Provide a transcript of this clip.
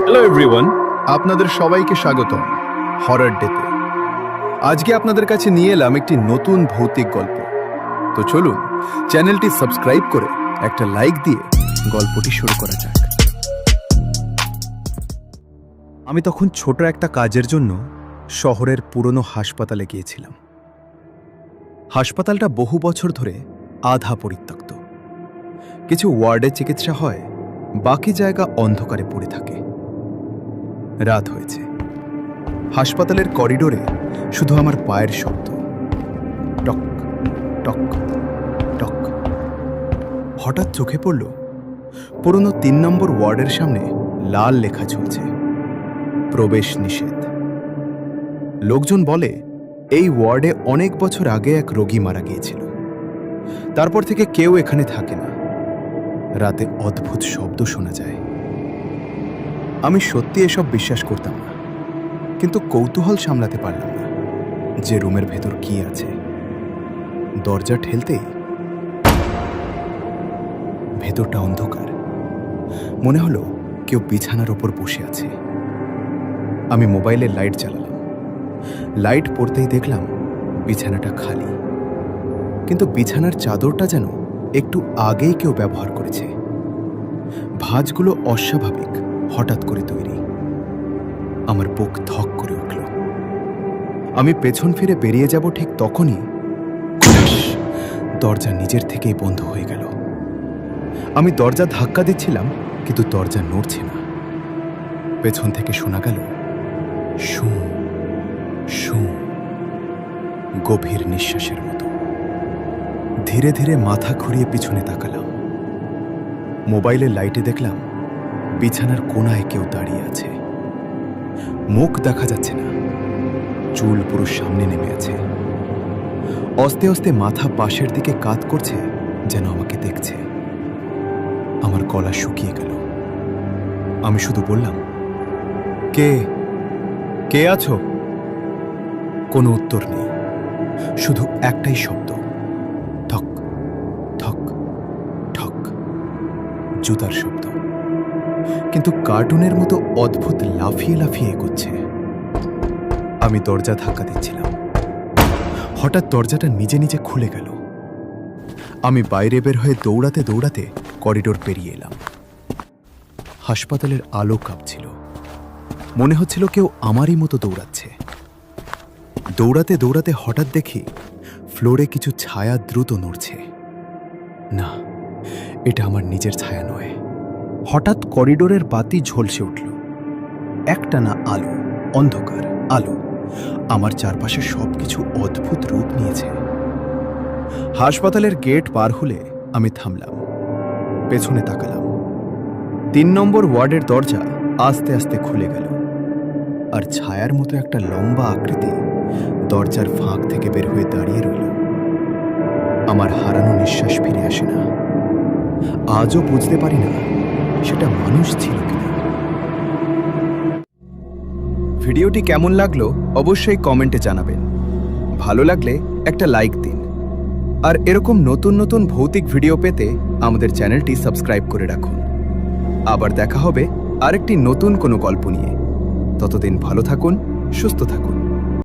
Hello everyone, আপনাদের সবাইকে স্বাগতম হরর ডেতে। আজকে আপনাদের কাছে নিয়ে এলাম একটি নতুন ভৌতিক গল্প। তো চলুন চ্যানেলটি সাবস্ক্রাইব করে একটা লাইক দিয়ে গল্পটি শুরু করা যাক। আমি তখন ছোট একটা কাজের জন্য শহরের পুরনো হাসপাতালে গিয়েছিলাম। হাসপাতালটা বহু বছর ধরে আধা পরিত্যক্ত। কিছু ওয়ার্ডে চিকিৎসা হয়, বাকি জায়গা অন্ধকারে পড়ে থাকে। রাত হয়েছে। হাসপাতালের করিডোরে শুধু আমার পায়ের শব্দ, টক টক টক। হঠাৎ চোখে পড়ল পুরনো ৩ নম্বর ওয়ার্ডের সামনে লাল লেখা ঝুলছে, প্রবেশ নিষেধ। লোকজন বলে এই ওয়ার্ডে অনেক বছর আগে এক রোগী মারা গিয়েছিল। তারপর থেকে কেউ এখানে থাকে না। রাতে অদ্ভুত শব্দ শোনা যায়। আমি সত্যি এসব বিশ্বাস করতাম না, কিন্তু কৌতূহল সামলাতে পারলাম না যে রুমের ভেতর কি আছে। দরজা ঠেলতেই ভেতরটা অন্ধকার। মনে হলো কেউ বিছানার ওপর বসে আছে। আমি মোবাইলের লাইট জ্বালালাম। লাইট পড়তেই দেখলাম বিছানাটা খালি, কিন্তু বিছানার চাদরটা যেন একটু আগেই কেউ ব্যবহার করেছে। ভাঁজগুলো অস্বাভাবিক, হঠাৎ করে তৈরি। আমার বুক ধক করে উঠল। আমি পেছন ফিরে বেরিয়ে যাব ঠিক তখনই দরজা নিজের থেকেই বন্ধ হয়ে গেল। আমি দরজা ধাক্কা দিচ্ছিলাম, কিন্তু দরজা নড়ছে না। পেছন থেকে শোনা গেল শু শু, গভীর নিঃশ্বাসের মতো। ধীরে ধীরে মাথা ঘুরিয়ে পিছনে তাকালাম। মোবাইলের লাইটে দেখলাম বিছানার কোণায় কেউ দাঁড়িয়ে আছে। মুখ দেখা যাচ্ছে না, চুল পুরো সামনে নেমে আছে। আস্তে আস্তে মাথা পাশের দিকে কাত করছে, যেন আমাকে দেখছে। আমার গলা শুকিয়ে গেল। আমি শুধু বললাম, কে কে আছো? কোনো উত্তর নেই, শুধু একটাই শব্দ, ঠক ঠক ঠক, জুতার শব্দ, কিন্তু কার্টুনের মতো অদ্ভুত লাফিয়ে লাফিয়ে এগোচ্ছে। আমি দরজা ধাক্কা দিচ্ছিলাম। হঠাৎ দরজাটা নিজে নিজে খুলে গেল। আমি বাইরে বের হয়ে দৌড়াতে দৌড়াতে করিডোর পেরিয়ে এলাম। হাসপাতালের আলো কাঁপছিল। মনে হচ্ছিল কেউ আমারই মতো দৌড়াচ্ছে। দৌড়াতে দৌড়াতে হঠাৎ দেখি ফ্লোরে কিছু ছায়া দ্রুত নড়ছে। না, এটা আমার নিজের ছায়া নয়। হঠাৎ করিডোরের বাতি ঝলসে উঠল। একটানা আলো, অন্ধকার, আলো। আমার চারপাশে সবকিছু অদ্ভুত রূপ নিয়েছে। হাসপাতালের গেট পার হলে আমি থামলাম, পেছনে তাকালাম। ৩ নম্বর ওয়ার্ডের দরজা আস্তে আস্তে খুলে গেল, আর ছায়ার মতো একটা লম্বা আকৃতি দরজার ফাঁক থেকে বের হয়ে দাঁড়িয়ে রইল। আমার হারানো নিঃশ্বাস ফিরে আসে না। আজও বুঝতে পারি না সেটা মানুষ ছিল কিনা। ভিডিওটি কেমন লাগলো অবশ্যই কমেন্টে জানাবেন। ভালো লাগলে একটা লাইক দিন, আর এরকম নতুন নতুন ভৌতিক ভিডিও পেতে আমাদের চ্যানেলটি সাবস্ক্রাইব করে রাখুন। আবার দেখা হবে আরেকটি নতুন কোনো গল্প নিয়ে। ততদিন ভালো থাকুন, সুস্থ থাকুন।